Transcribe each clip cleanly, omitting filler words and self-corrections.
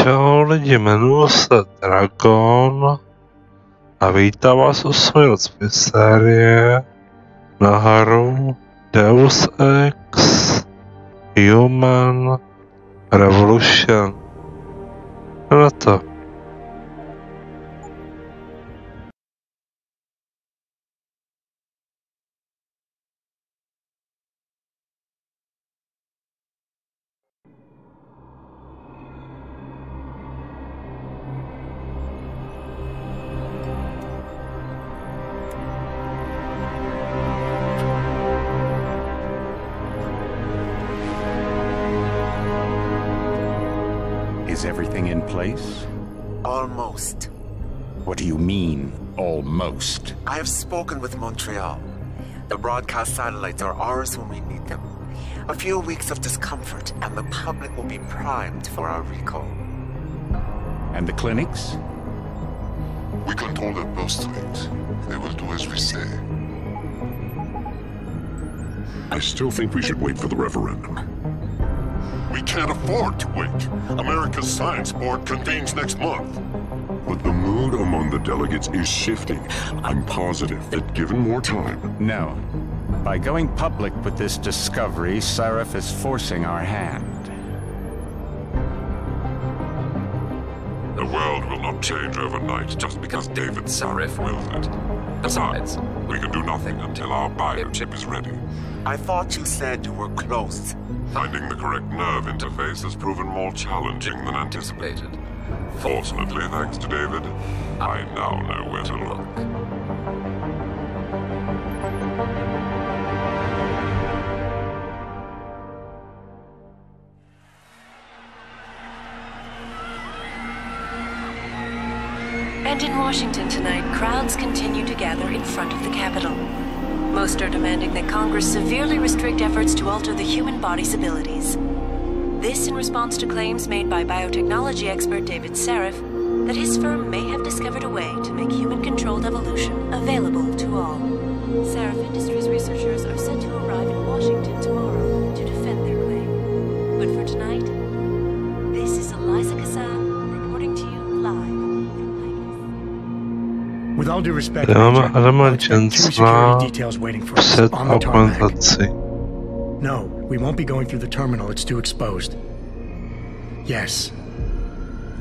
Čau lidi, jmenuji se Dragon a vítám vás u své let's série na hru Deus Ex Human Revolution. Na to. Is everything in place? Almost. What do you mean, almost? I have spoken with Montreal. The broadcast satellites are ours when we need them. A few weeks of discomfort, and the public will be primed for our recall. And the clinics? We control their birth rate. They will do as we say. I still think we should wait for the referendum. We can't afford to wait. America's Science Board convenes next month. But the mood among the delegates is shifting. I'm positive that given more time... No. By going public with this discovery, Sarif is forcing our hand. The world will not change overnight just because David Sarif wills it. Besides, we can do nothing until our biochip is ready. I thought you said you were close. Finding the correct nerve interface has proven more challenging than anticipated. Fortunately, thanks to David, I now know where to look. And in Washington tonight, crowds continue to gather in front of the Capitol. Most are demanding that Congress severely restrict efforts to alter the human body's abilities. This in response to claims made by biotechnology expert David Sarif that his firm may have discovered a way to make human-controlled evolution available to all. Sarif Industries researchers are set to arrive in Washington tomorrow to defend their claim. But for tonight, this is Eliza Kassan reporting to you live. With all due respect, Two security details waiting for us on the tarmac. augmentaci. No, we won't be going through the terminal. It's too exposed. Yes.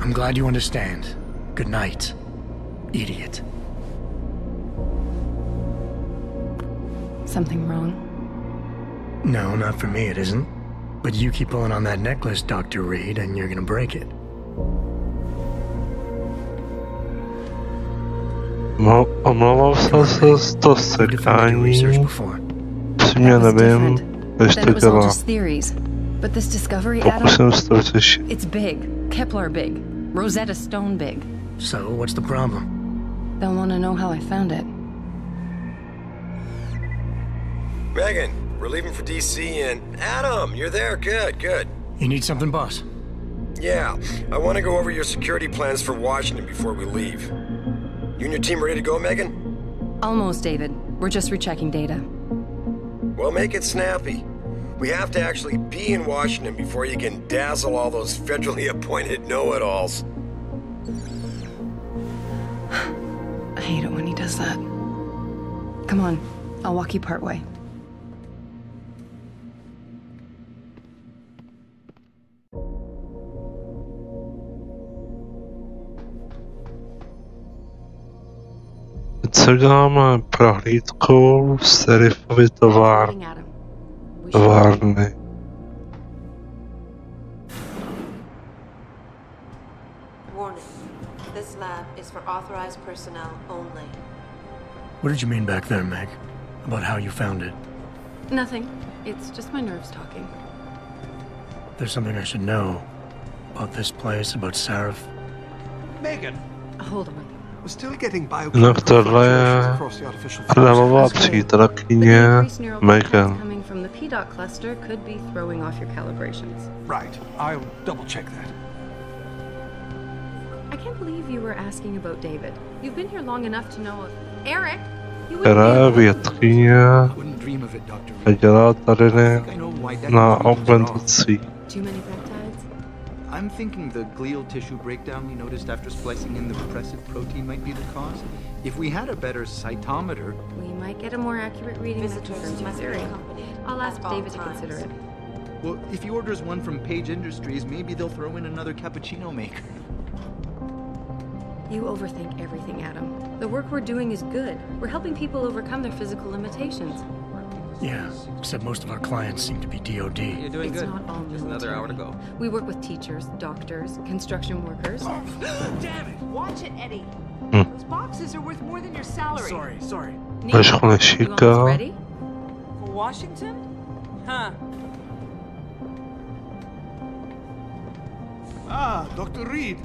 I'm glad you understand. Good night, idiot. Something wrong? No, not for me it isn't. But you keep pulling on that necklace, Dr. Reed, and you're gonna break it. Omlouvám se z toho sekání, já nevím, když to dělá. Pokusím se to vyřešit. It's big. Kepler big. Rosetta Stone big. So, what's the problem? They'll want to know how I found it. Megan, we're leaving for DC and... Adam, you're there. Good, good. You need something, boss? Yeah, I want to go over your security plans for Washington before we leave. You and your team ready to go, Megan? Almost, David. We're just rechecking data. Well, make it snappy. We have to actually be in Washington before you can dazzle all those federally appointed know-it-alls. I hate it when he does that. Come on, I'll walk you partway. Co děláme prohlídku v Sarifově továrny. Warning. This lab is for authorized personnel only. What did you mean back there, Meg? About how you found it? Nothing. It's just my nerves talking. There's something I should know. About this place, about Sarif. Megan! Hold on. We're still getting No, tohle je Adamová přítelkyně Megan. Coming from the P-dot cluster could be throwing off your calibrations. Right. I'll double check that. I can't believe you were asking about David. You've been here long enough to know of Eric. Která je vědkyně a dělá tady na augmentací. Too many peptides? I'm thinking the glial tissue breakdown we noticed after splicing in the repressive protein might be the cause. If we had a better cytometer... We might get a more accurate reading that confirms your theory. I'll ask David to consider it. Well, if he orders one from Page Industries, maybe they'll throw in another cappuccino maker. You overthink everything, Adam. The work we're doing is good. We're helping people overcome their physical limitations. Yeah, except most of our clients seem to be DOD. You're doing It's good. not all Just another hour to go. We work with teachers, doctors, construction workers. Damn it! Watch it, Eddie. Those boxes are worth more than your salary. Sorry. Weź chlesika. Ready? For Washington? Huh. Ah, Dr. Reed.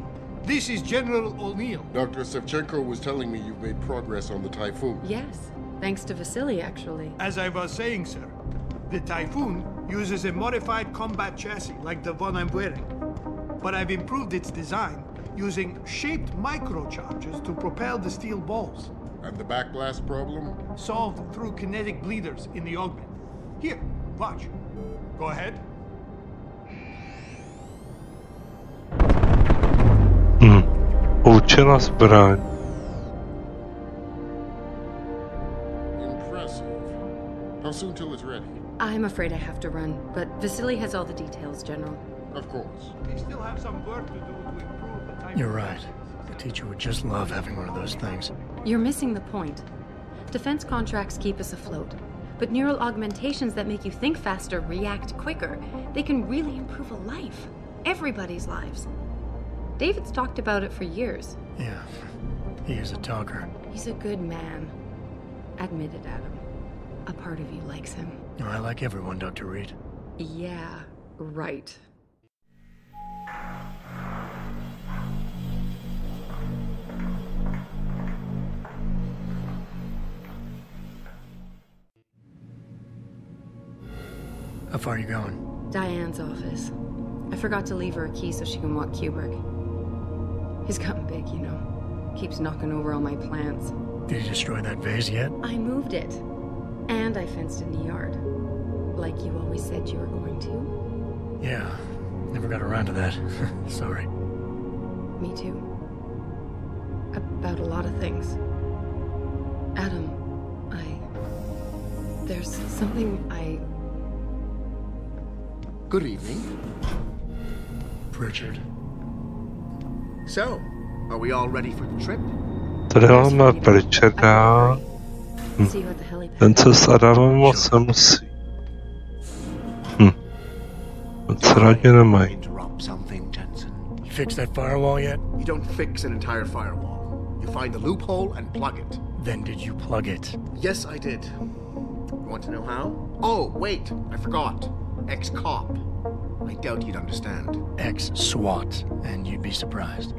This is General O'Neill. Dr. Sevchenko was telling me you've made progress on the Typhoon. Yes, thanks to Vasily, actually. As I was saying, sir, the Typhoon uses a modified combat chassis like the one I'm wearing. But I've improved its design using shaped microcharges to propel the steel balls. And the backblast problem? Solved through kinetic bleeders in the augment. Here, watch. Go ahead. Poučená zbraň. Impressive. How soon till it's ready? I'm afraid I have to run, but Vasily has all the details, General. Of course. We still have some work to do to improve the Typhoon. You're right. The teacher would just love having one of those things. You're missing the point. Defense contracts keep us afloat, but neural augmentations that make you think faster, react quicker, they can really improve a life. Everybody's lives. David's talked about it for years. Yeah, he is a talker. He's a good man. Admit it, Adam. A part of you likes him. I like everyone, Dr. Reed. Yeah, right. How far are you going? Diane's office. I forgot to leave her a key so she can walk Kubrick. He's gotten big, you know. Keeps knocking over all my plants. Did you destroy that vase yet? I moved it. And I fenced in the yard. Like you always said you were going to. Yeah, never got around to that. Sorry. Me too. About a lot of things. Adam, there's something I... Good evening. Pritchard. So, are we all ready for the trip? Tady máme Pritcharda. Ten se s Adamem moc nemusí. Moc rádi nemají. Interrupt something, Jensen. You fixed that firewall yet? You don't fix an entire firewall. You find the loophole and plug it. Then did you plug it? Yes, I did. You want to know how? Oh, wait, I forgot. Ex-cop. I doubt you'd understand. Ex-SWAT, and you'd be surprised.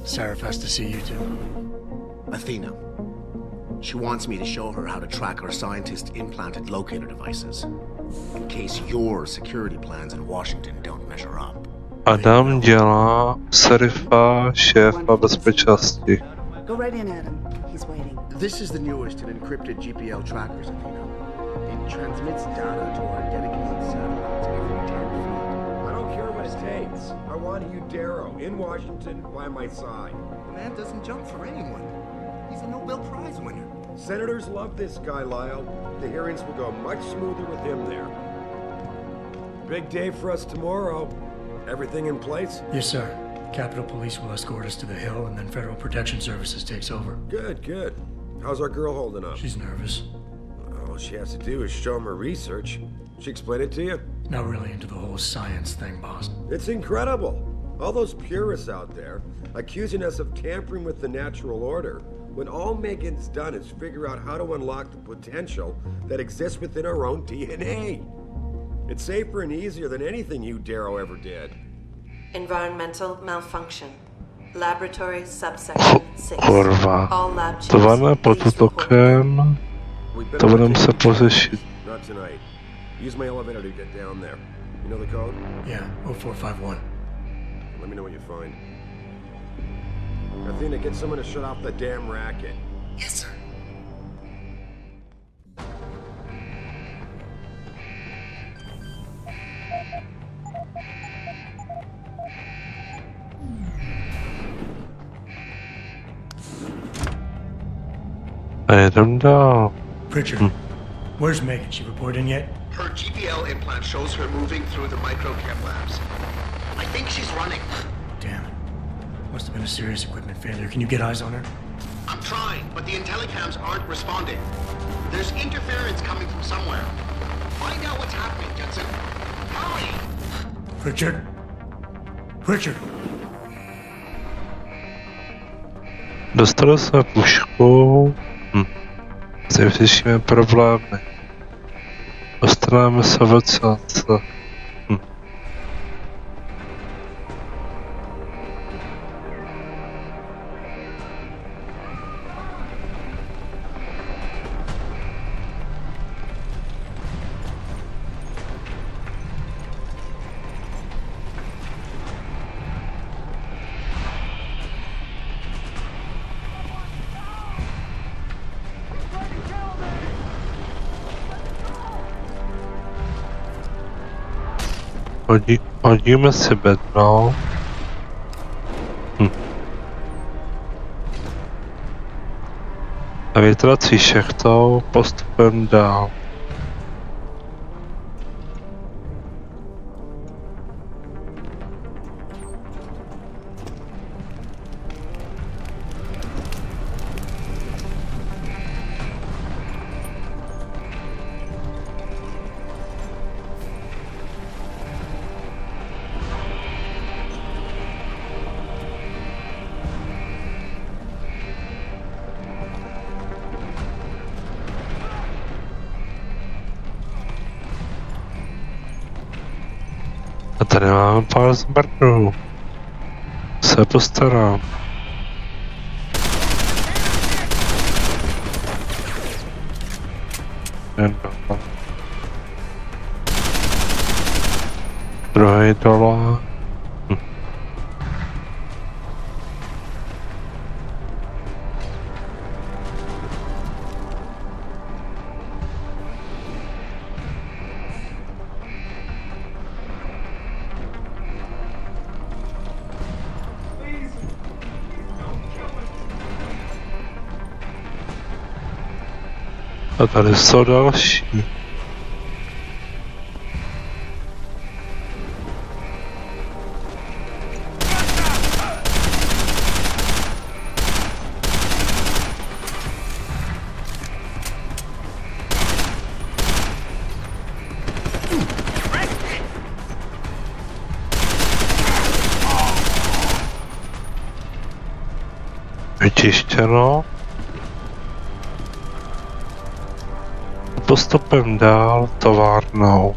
Sarif has to see you too. Athena. She wants me to show her how to track our scientist-implanted locator devices. In case your security plans in Washington don't measure up. Adam dělá Sarifa šéfa bezpečnosti. Go right in, Adam. He's waiting. This is the newest in encrypted GPL trackers, Athena. It transmits data to our dedicated satellites every 10 feet. I don't care what it takes. I want you, Darrow, in Washington, by my side. The man doesn't jump for anyone. He's a Nobel Prize winner. Senators love this guy, Lyle. The hearings will go much smoother with him there. Big day for us tomorrow. Everything in place? Yes, sir. Capitol Police will escort us to the Hill, and then Federal Protection Services takes over. Good, good. How's our girl holding up? She's nervous. All she has to do is show him her research. She explain it to you? Not really into the whole science thing, boss. It's incredible. All those purists out there accusing us of tampering with the natural order, when all Megan's done is figure out how to unlock the potential that exists within our own DNA. It's safer and easier than anything you, Darrow, ever did. Environmental malfunction. Laboratory subsection 6. Kurva. All lab To máme pod Utokem. To budeme se pořešit. Not tonight. Use my elevator to get down there. You know the code? Yeah, 0451. Let me know what you find. Athena, get someone to shut off the damn racket. Yes, sir. A jedem dál. Pritchard, where's Megan? She report in yet? Her GPL implant shows her moving through the microchem labs. I think she's running. Damn it. Must have been a serious equipment failure. Can you get eyes on her? I'm trying, but the intellicams aren't responding. There's interference coming from somewhere. Find out what's happening, Jensen. Hurry! Pritchard? Pritchard! Dostali jsme pušku. Si vyřešíme problémy. Dostaneme se v celce. Hodíme si bedno. A větrací šechtou postupem dál. A tady máme pár zbrnů. Se postarám. Druhý dole. A tady jsou další. Vyčištěno. Postupem dál továrnou.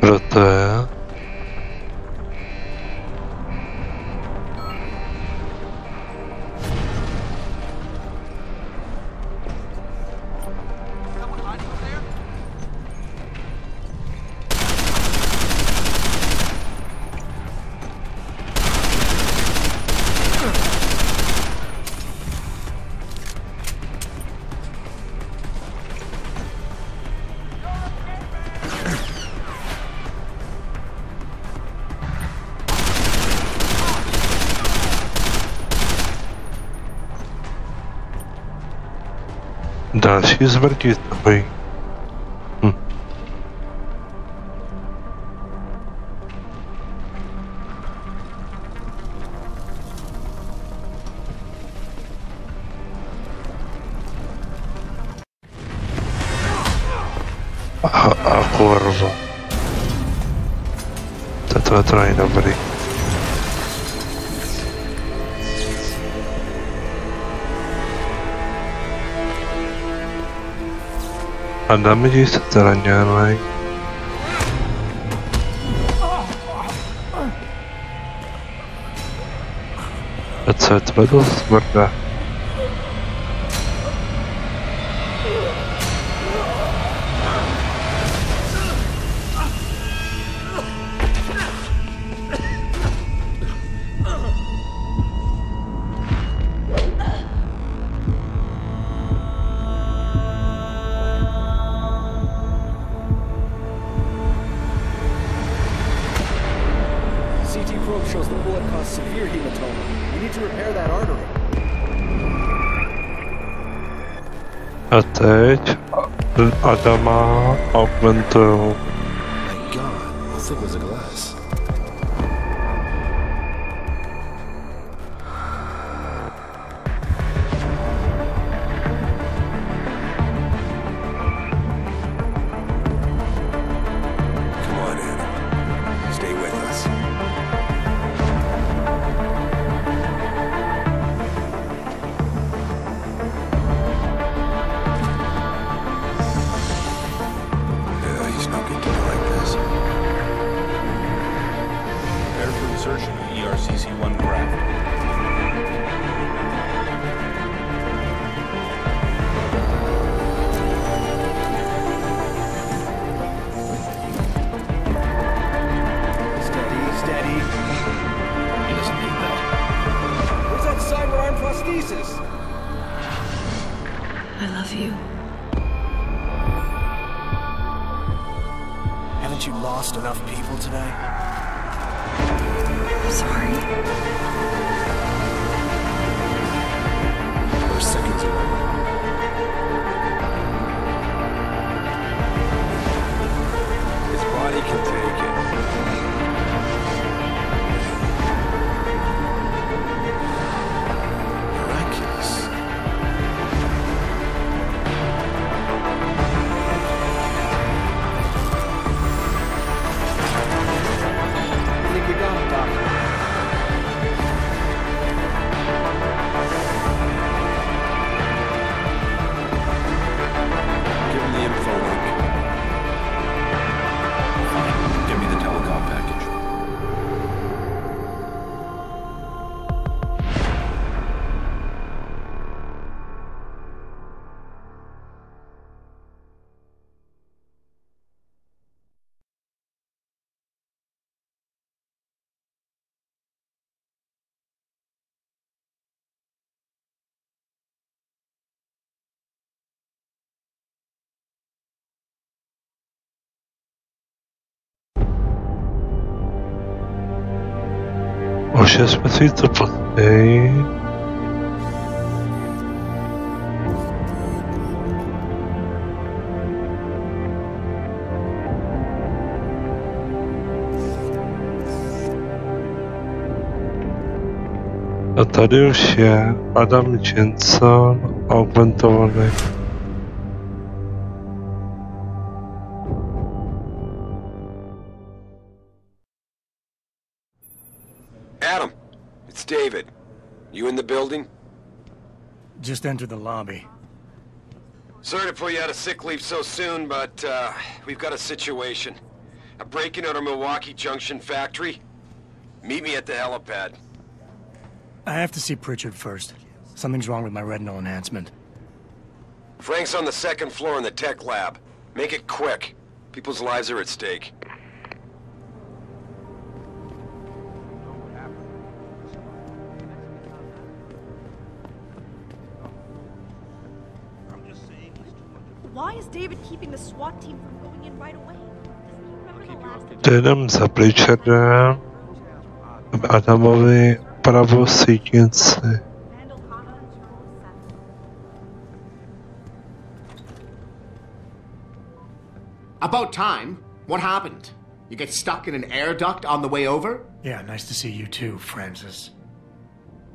Proto je. Další zvrditovi. A kurva. To není dobrý. A damage se teda dělají. A co je tohle dost tvrdé? A teď Adama augmentujou. My God, how thick was the glass? Come on, Adam. Stay with us. He's no good to me like this. Prepare for insertion of ERCC-1 craft. Steady. He doesn't need that. Where's that cyber arm prosthesis? I love you. Haven't you lost enough people today? I'm sorry. We're seconds away. His body can take it. Miraculous. I think we got him, Doctor. Give him the info link. Fine. Give me the telecom package. O 6 měsíců později a tady už je Adam Jensen augmentovaný. Adam, it's David. You in the building? Just entered the lobby. Sorry to pull you out of sick leave so soon, but we've got a situation. A break-in at our Milwaukee Junction factory. Meet me at the helipad. I have to see Pritchard first. Something's wrong with my retinal enhancement. Frank's on the second floor in the tech lab. Make it quick. People's lives are at stake. Why is David keeping the SWAT team from going in right away? Doesn't he remember the last Jdem za Pritchardem Adamovi pravou sítnici. About time. What happened? You get stuck in an air duct on the way over? Yeah, nice to see you too, Francis.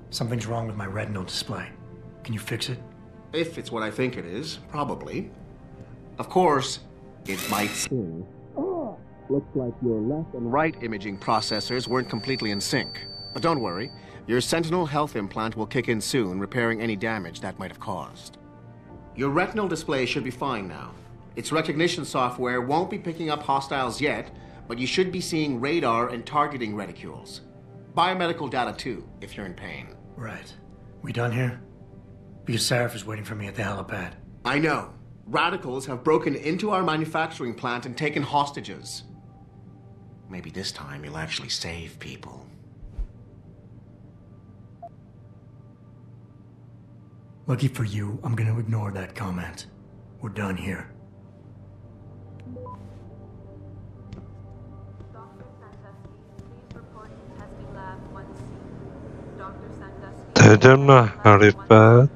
Something's wrong with my retinal display. Can you fix it? If it's what I think it is, probably. Of course, it might still. Looks like your left and right imaging processors weren't completely in sync. But don't worry, your Sentinel health implant will kick in soon, repairing any damage that might have caused. Your retinal display should be fine now. Its recognition software won't be picking up hostiles yet, but you should be seeing radar and targeting reticules. Biomedical data too, if you're in pain. Right. We done here? Because Sarif is waiting for me at the helipad. I know. Radicals have broken into our manufacturing plant and taken hostages. Maybe this time you'll actually save people. Lucky for you, I'm gonna ignore that comment. We're done here. Jdem na helipad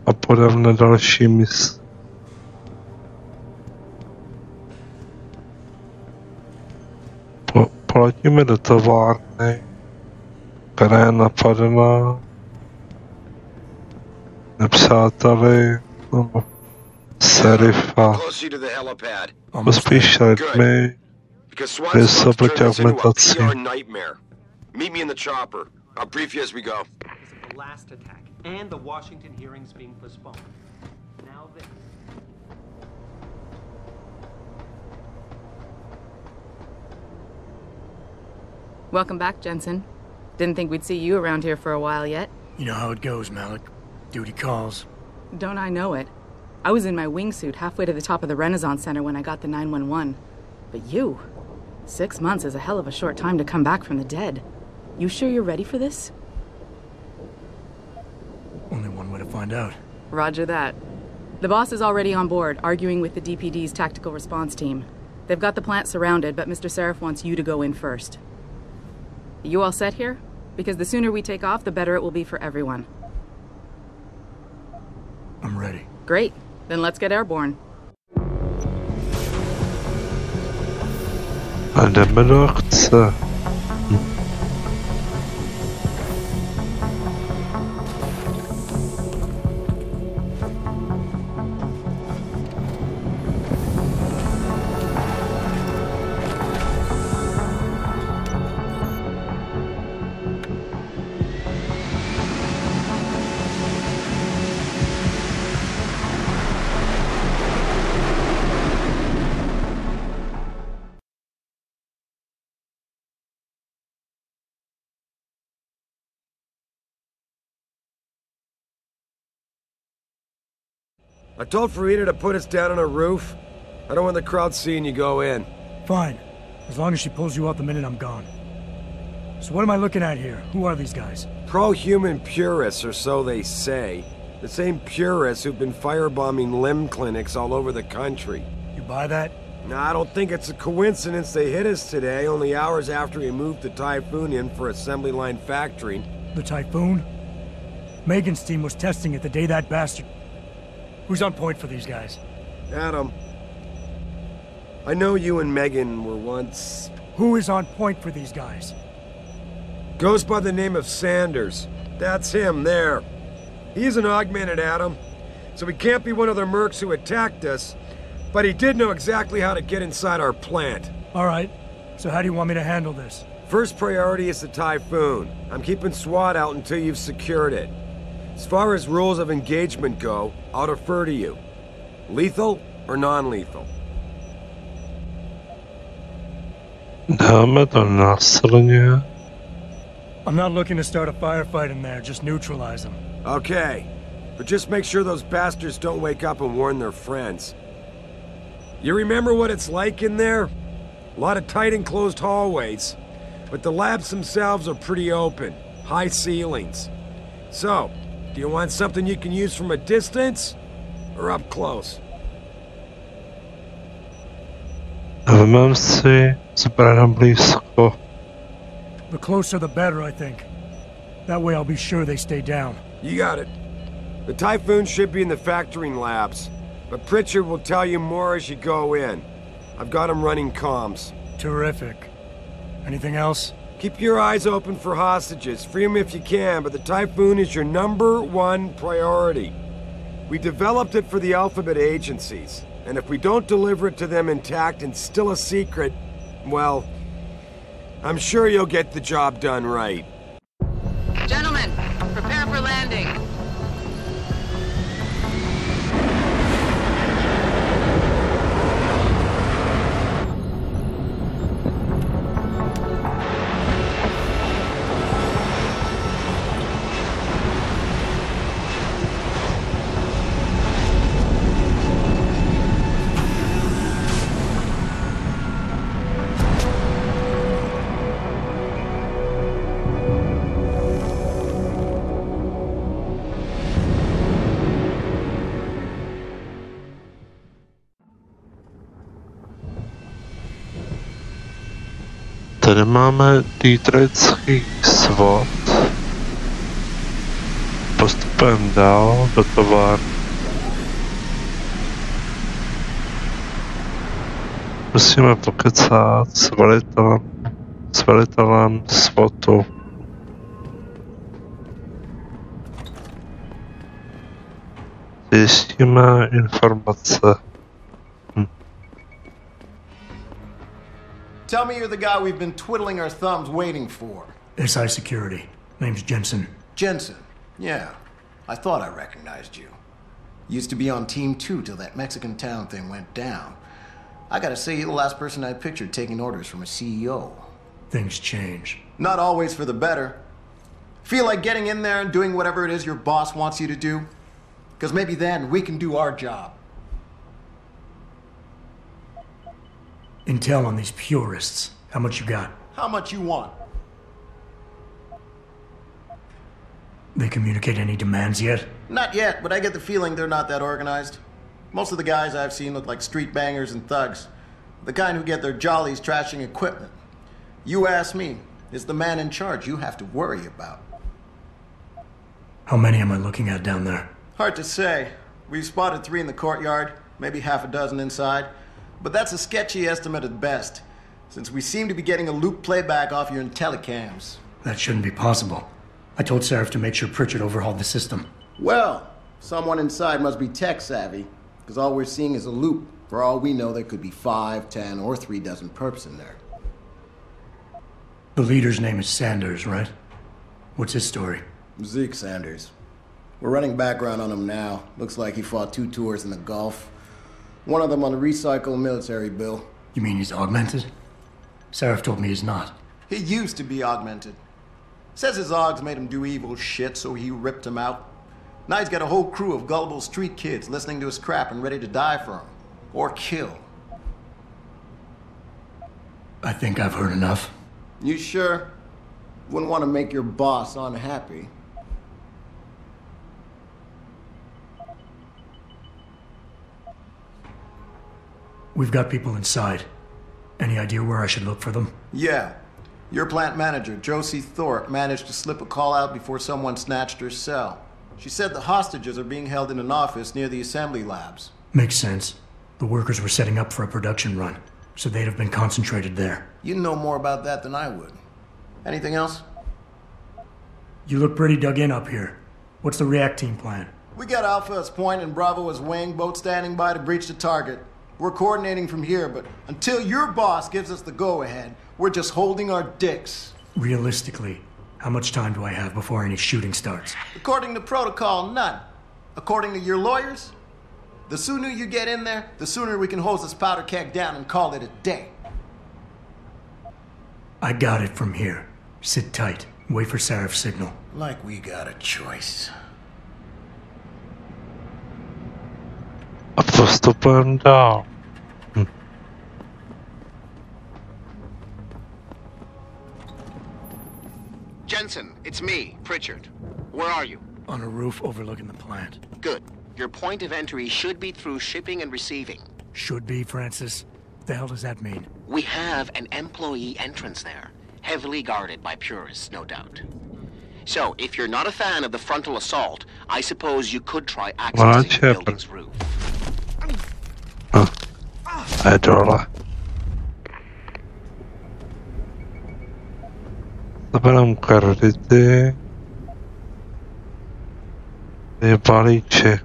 a půjdeme na další mise. Poletíme do továrny, která je napadená nepřáteli Sarifa. Pospíš lidmi, kteří jsou proti augmentaci. Meet me in the chopper. I'll brief you as we go. The last attack and the Washington hearings being postponed. Now this. Welcome back, Jensen. Didn't think we'd see you around here for a while yet. You know how it goes, Malik. Duty calls. Don't I know it? I was in my wingsuit halfway to the top of the Renaissance Center when I got the 911. But you... 6 months is a hell of a short time to come back from the dead. You sure you're ready for this? Only one way to find out. Roger that. The boss is already on board, arguing with the DPD's tactical response team. They've got the plant surrounded, but Mr. Sarif wants you to go in first. You all set here? Because the sooner we take off, the better it will be for everyone. I'm ready. Great. Then let's get airborne. A jdeme do akce. I told Farida to put us down on a roof. I don't want the crowd seeing you go in. Fine. As long as she pulls you out the minute I'm gone. So what am I looking at here? Who are these guys? Pro-human purists, or so they say. The same purists who've been firebombing limb clinics all over the country. You buy that? No, I don't think it's a coincidence they hit us today, only hours after we moved the Typhoon in for assembly line factory. The Typhoon? Megan's team was testing it the day that bastard... Who's on point for these guys? Adam. I know you and Megan were once... Who is on point for these guys? Goes by the name of Sanders. That's him, there. He's an augmented Adam, so he can't be one of the mercs who attacked us, but he did know exactly how to get inside our plant. All right. So how do you want me to handle this? First priority is the Typhoon. I'm keeping SWAT out until you've secured it. As far as rules of engagement go, I'll defer to you. Lethal or non-lethal? Dáme to násilně. I'm not looking to start a firefight in there, just neutralize them. Okay, but just make sure those bastards don't wake up and warn their friends. You remember what it's like in there? A lot of tight enclosed hallways, but the labs themselves are pretty open, high ceilings. So, do you want something you can use from a distance, or up close? Vemem si zbraň blízko. The closer the better, I think. That way I'll be sure they stay down. You got it. The Typhoon should be in the factoring labs, but Pritchard will tell you more as you go in. I've got him running comms. Terrific. Anything else? Keep your eyes open for hostages. Free them if you can, but the Typhoon is your #1 priority. We developed it for the Alphabet agencies, and if we don't deliver it to them intact and still a secret, well, I'm sure you'll get the job done right. Gentlemen, prepare for landing. Tady máme dietrický svod. Postupujeme dál do Tovarnu. Musíme pokecat s velitelem SWATu. Zjistíme informace. Tell me you're the guy we've been twiddling our thumbs waiting for. SI Security. Name's Jensen. Jensen. Yeah. I thought I recognized you. Used to be on Team 2 till that Mexican town thing went down. I gotta say, you're the last person I pictured taking orders from a CEO. Things change. Not always for the better. Feel like getting in there and doing whatever it is your boss wants you to do? Because maybe then we can do our job. Intel on these purists. How much you got? How much you want? They communicate any demands yet? Not yet, but I get the feeling they're not that organized. Most of the guys I've seen look like street bangers and thugs. The kind who get their jollies trashing equipment. You ask me, it's the man in charge you have to worry about. How many am I looking at down there? Hard to say. We've spotted 3 in the courtyard, maybe half a dozen inside. But that's a sketchy estimate at best, since we seem to be getting a loop playback off your telecams. That shouldn't be possible. I told Sarif to make sure Pritchard overhauled the system. Well, someone inside must be tech savvy, because all we're seeing is a loop. For all we know, there could be 5, 10, or 3 dozen perps in there. The leader's name is Sanders, right? What's his story? Zeke Sanders. We're running background on him now. Looks like he fought 2 tours in the Gulf. One of them on a recycled military bill. You mean he's augmented? Sarif told me he's not. He used to be augmented. Says his augs made him do evil shit, so he ripped him out. Now he's got a whole crew of gullible street kids listening to his crap and ready to die for him. Or kill. I think I've heard enough. You sure? Wouldn't want to make your boss unhappy. We've got people inside. Any idea where I should look for them? Yeah. Your plant manager, Josie Thorpe, managed to slip a call out before someone snatched her cell. She said the hostages are being held in an office near the assembly labs. Makes sense. The workers were setting up for a production run, so they'd have been concentrated there. You know more about that than I would. Anything else? You look pretty dug in up here. What's the react team plan? We got Alpha as point and Bravo as wing, both standing by to breach the target. We're coordinating from here, but until your boss gives us the go-ahead, we're just holding our dicks. Realistically, how much time do I have before any shooting starts? According to protocol, none. According to your lawyers, the sooner you get in there, the sooner we can hose this powder keg down and call it a day. I got it from here. Sit tight. Wait for Sarif's signal. Like we got a choice. A postupujeme dál. Jensen, it's me, Pritchard. Where are you? On a roof overlooking the plant. Good. Your point of entry should be through shipping and receiving. Should be, Francis. What the hell does that mean? We have an employee entrance there, heavily guarded by purists, no doubt. So, if you're not a fan of the frontal assault, I suppose you could try accessing the building's roof. Dole. Zaberám kredity. Je balíček.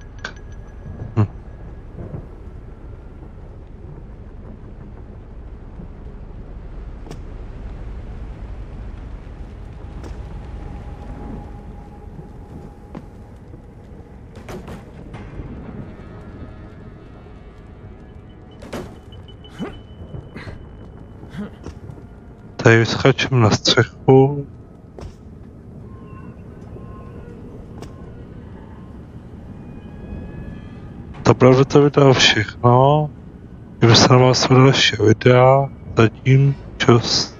Tady vyskočím na střechu. Tohle by to video všechno. Kdyby se na vás vedl ještě videa, zatím čus.